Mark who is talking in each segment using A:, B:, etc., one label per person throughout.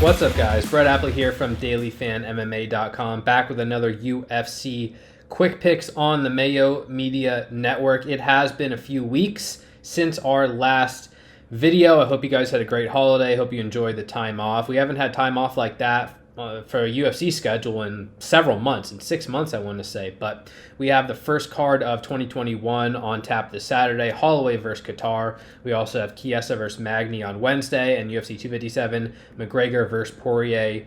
A: What's up, guys? Brett Appley here from dailyfanmma.com, back with another UFC quick picks on the Mayo Media Network. It has been a few weeks since our last video. I hope you guys had a great holiday. I hope you enjoyed the time off. We haven't had time off like that for a UFC schedule in several months, in 6 months, I want to say. But we have the first card of 2021 on tap this Saturday, Holloway versus Kattar. We also have Chiesa versus Magny on Wednesday, and UFC 257, McGregor versus Poirier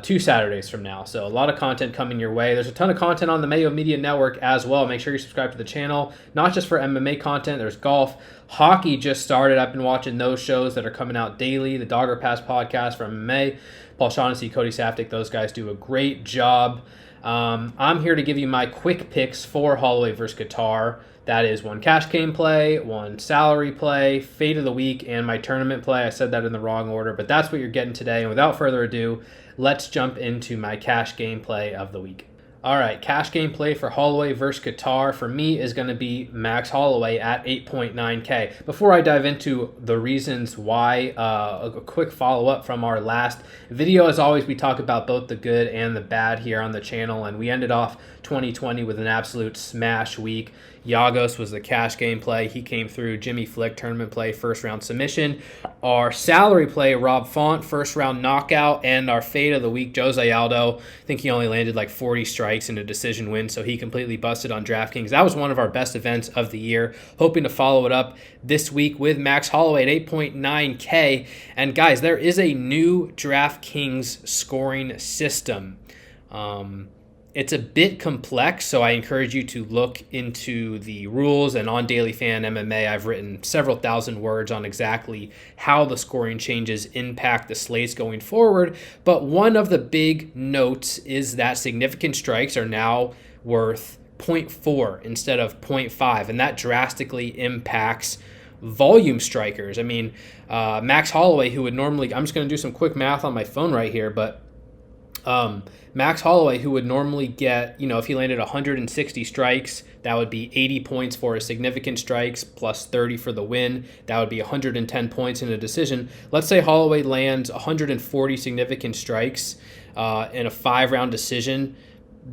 A: 2 Saturdays from now. So a lot of content coming your way. There's a ton of content on the Mayo Media Network as well. Make sure you subscribe to the channel, not just for MMA content. There's golf. Hockey just started. I've been watching those shows that are coming out daily. The Dogger Pass podcast from MMA. Paul Shaughnessy, Cody Saftik, those guys do a great job. I'm here to give you my quick picks for Holloway versus Kattar. That is one cash game play, one salary play, fade of the week, and my tournament play. I said that in the wrong order, but that's what you're getting today. And without further ado, let's jump into my cash game play of the week. All right, cash game play for Holloway versus Kattar for me is going to be Max Holloway at 8.9K. Before I dive into the reasons why, a quick follow-up from our last video. As always, we talk about both the good and the bad here on the channel, and we ended off 2020 with an absolute smash week. Yagos was the cash game play. He came through. Jimmy Flick, tournament play, first round submission. Our salary play, Rob Font, first round knockout. And our fade of the week, Jose Aldo. I think he only landed like 40 strikes in a decision win, so he completely busted on DraftKings. That was one of our best events of the year. Hoping to follow it up this week with Max Holloway at 8.9K. And guys, there is a new DraftKings scoring system. It's a bit complex, so I encourage you to look into the rules. And on Daily Fan MMA, I've written several thousand words on exactly how the scoring changes impact the slates going forward. But one of the big notes is that significant strikes are now worth 0.4 instead of 0.5, and that drastically impacts volume strikers. I mean, Max Holloway, who would normally, I'm just going to do some quick math on my phone right here, but Max Holloway, who would normally get, if he landed 160 strikes, that would be 80 points for his significant strikes plus 30 for the win. That would be 110 points in a decision. Let's say Holloway lands 140 significant strikes in a 5-round decision.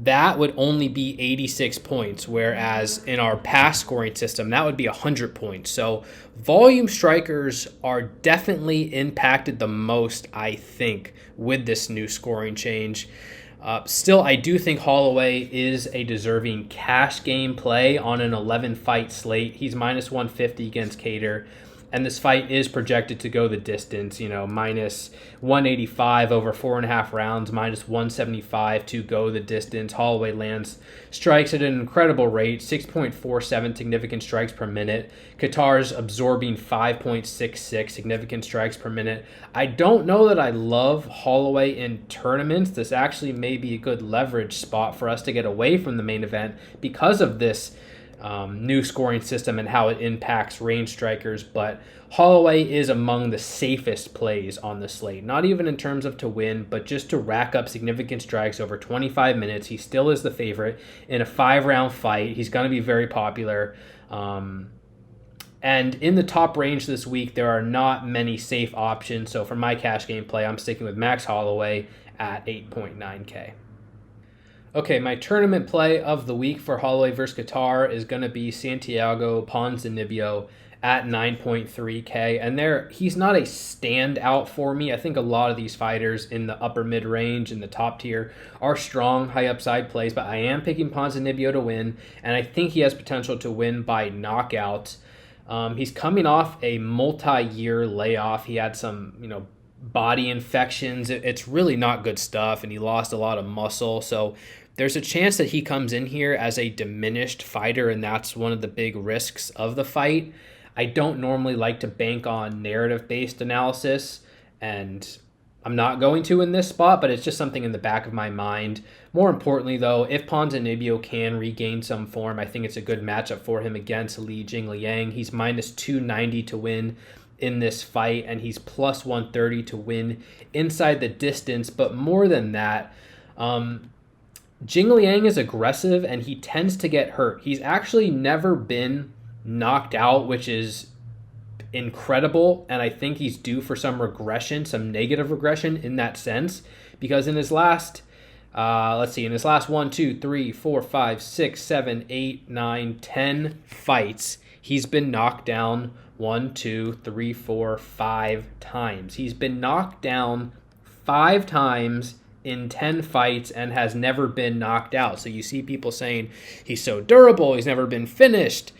A: That would only be 86 points, whereas in our past scoring system, that would be 100 points. So volume strikers are definitely impacted the most, I think, with this new scoring change. Still, I do think Holloway is a deserving cash game play on an 11-fight slate. He's minus 150 against Kattar. And this fight is projected to go the distance, minus 185 over 4.5 rounds, minus 175 to go the distance. Holloway lands strikes at an incredible rate, 6.47 significant strikes per minute. Kattar's absorbing 5.66 significant strikes per minute. I don't know that I love Holloway in tournaments. This actually may be a good leverage spot for us to get away from the main event because of this new scoring system and how it impacts range strikers. But Holloway is among the safest plays on the slate, not even in terms of to win, but just to rack up significant strikes over 25 minutes. He still is the favorite in a 5-round fight. He's going to be very popular. And in the top range this week, there are not many safe options. So for my cash game play, I'm sticking with Max Holloway at 8.9K. Okay, my tournament play of the week for Holloway versus Kattar is going to be Santiago Ponzinibbio at 9.3K. And he's not a standout for me. I think a lot of these fighters in the upper mid-range and the top tier are strong, high upside plays, but I am picking Ponzinibbio to win, and I think he has potential to win by knockout. He's coming off a multi-year layoff. He had some, body infections. It's really not good stuff, and he lost a lot of muscle. So there's a chance that he comes in here as a diminished fighter, and that's one of the big risks of the fight. I don't normally like to bank on narrative-based analysis, and I'm not going to in this spot, but it's just something in the back of my mind. More importantly, though, if Ponzinibbio can regain some form, I think it's a good matchup for him against Li Jingliang. He's minus 290 to win in this fight, and he's plus 130 to win inside the distance. But more than that, Jingliang is aggressive, and he tends to get hurt. He's actually never been knocked out, which is incredible, and I think he's due for some regression, some negative regression in that sense, because in his last, in his last 1, 2, 3, 4, 5, 6, 7, 8, 9, 10 fights, he's been knocked down 1, 2, 3, 4, 5 times. He's been knocked down 5 times in 10 fights and has never been knocked out. So you see people saying he's so durable, he's never been finished.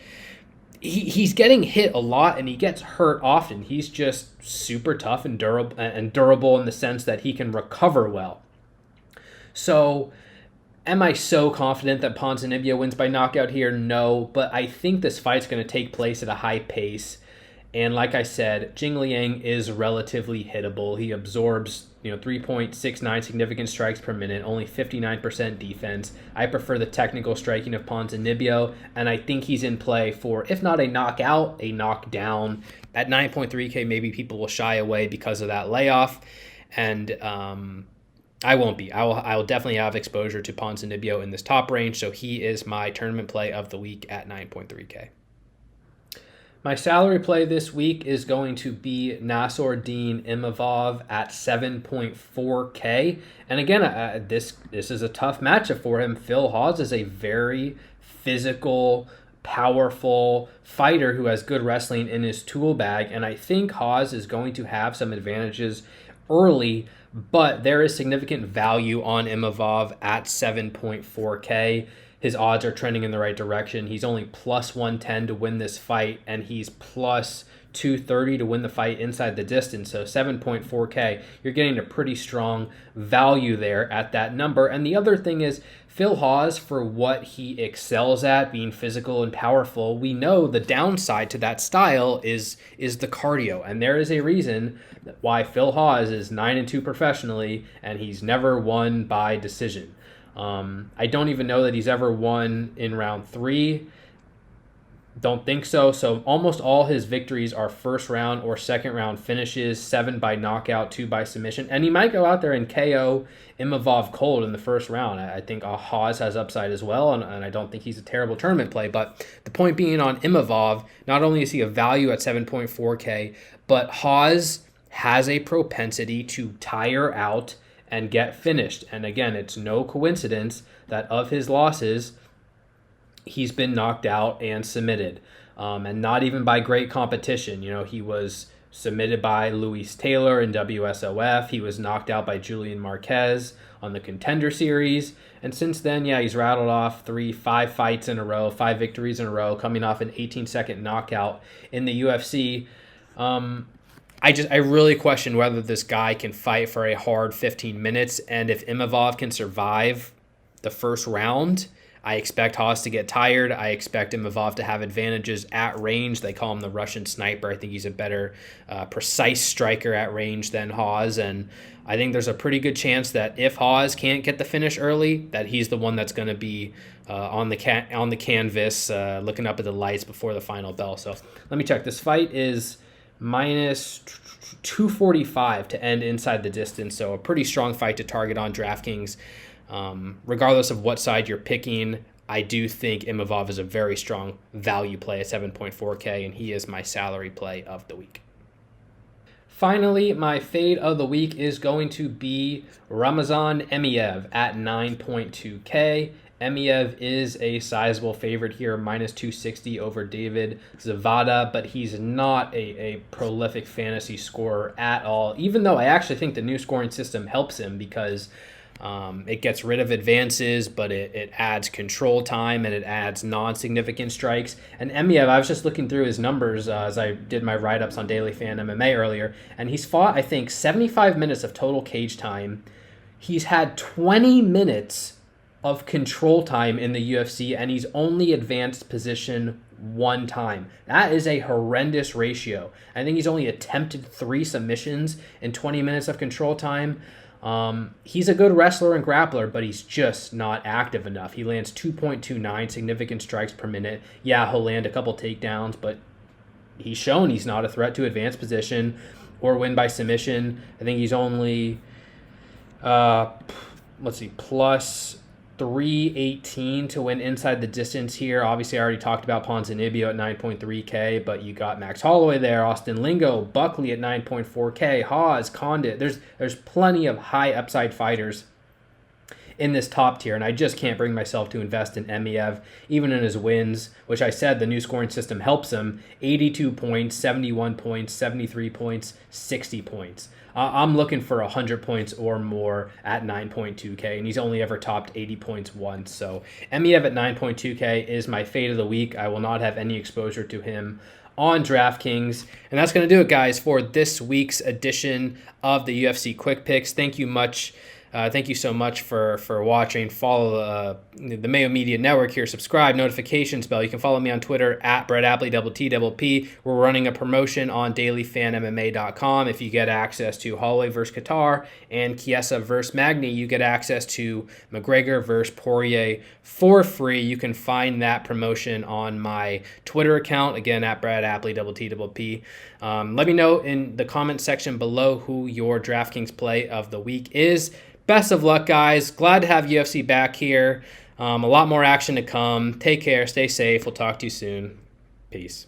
A: He's getting hit a lot and he gets hurt often. He's just super tough and durable in the sense that he can recover well. So am I so confident that Ponzinibbio wins by knockout here? No, but I think this fight's going to take place at a high pace. And like I said, Jing Liang is relatively hittable. He absorbs 3.69 significant strikes per minute, only 59% defense. I prefer the technical striking of Ponzinibbio, and I think he's in play for, if not a knockout, a knockdown. At 9.3K, maybe people will shy away because of that layoff, and I won't be. I will definitely have exposure to Ponzinibbio in this top range, so he is my tournament play of the week at 9.3K. My salary play this week is going to be Nassourdine Imavov at 7.4K. And again, this is a tough matchup for him. Phil Hawes is a very physical, powerful fighter who has good wrestling in his tool bag. And I think Hawes is going to have some advantages early, but there is significant value on Imavov at 7.4K. His odds are trending in the right direction. He's only plus 110 to win this fight, and he's plus 230 to win the fight inside the distance. So 7.4K, you're getting a pretty strong value there at that number. And the other thing is, Phil Hawes, for what he excels at, being physical and powerful, we know the downside to that style is the cardio. And there is a reason why Phil Hawes is 9-2 professionally, and he's never won by decision. I don't even know that he's ever won in round 3. Don't think so. So almost all his victories are first round or second round finishes, 7 by knockout, 2 by submission. And he might go out there and KO Imavov cold in the first round. I think Hawes has upside as well, and I don't think he's a terrible tournament play. But the point being on Imavov, not only is he a value at 7.4K, but Hawes has a propensity to tire out and get finished. And again, it's no coincidence that of his losses, he's been knocked out and submitted. And not even by great competition. He was submitted by Luis Taylor in WSOF. He was knocked out by Julian Marquez on the Contender Series. And since then, he's rattled off 5 fights in a row, 5 victories in a row, coming off an 18-second knockout in the UFC. I really question whether this guy can fight for a hard 15 minutes. And if Imavov can survive the first round, I expect Hawes to get tired. I expect Imavov to have advantages at range. They call him the Russian sniper. I think he's a better precise striker at range than Hawes. And I think there's a pretty good chance that if Hawes can't get the finish early, that he's the one that's going to be on the canvas looking up at the lights before the final bell. So let me check. This fight is minus 245 to end inside the distance, so a pretty strong fight to target on DraftKings. Regardless of what side you're picking, I do think Imavov is a very strong value play at 7.4K, and he is my salary play of the week. Finally, my fade of the week is going to be Ramazan Emeev at 9.2K. Emeev is a sizable favorite here, minus 260 over David Zavada, but he's not a prolific fantasy scorer at all, even though I actually think the new scoring system helps him because it gets rid of advances, but it adds control time and it adds non-significant strikes. And Emeev, I was just looking through his numbers as I did my write-ups on Daily Fan MMA earlier, and he's fought, I think, 75 minutes of total cage time. He's had 20 minutes of control time in the UFC, and he's only advanced position 1 time. That is a horrendous ratio. I think he's only attempted 3 submissions in 20 minutes of control time. He's a good wrestler and grappler, but he's just not active enough. He lands 2.29 significant strikes per minute. Yeah, he'll land a couple takedowns, but he's shown he's not a threat to advanced position or win by submission. I think he's only, plus 318 to win inside the distance here. Obviously, I already talked about Ponzinibbio at 9.3K, but you got Max Holloway there, Austin Lingo, Buckley at 9.4K, Hawes, Condit. There's plenty of high upside fighters in this top tier, and I just can't bring myself to invest in Emiev, even in his wins, which I said the new scoring system helps him. 82 points, 71 points, 73 points, 60 points. I'm looking for 100 points or more at 9.2K, and he's only ever topped 80 points once. So Emiev at 9.2K is my fade of the week. I will not have any exposure to him on DraftKings. And that's going to do it, guys, for this week's edition of the UFC Quick Picks. Thank you so much for watching. Follow the Mayo Media Network here. Subscribe, notifications bell. You can follow me on Twitter at Brett Appley, ~T. We're running a promotion on dailyfanmma.com. If you get access to Holloway versus Kattar and Chiesa versus Magny, you get access to McGregor versus Poirier for free. You can find that promotion on my Twitter account, again, at Brett Appley, ~T. Let me know in the comment section below who your DraftKings play of the week is. Best of luck, guys. Glad to have UFC back here. A lot more action to come. Take care. Stay safe. We'll talk to you soon. Peace.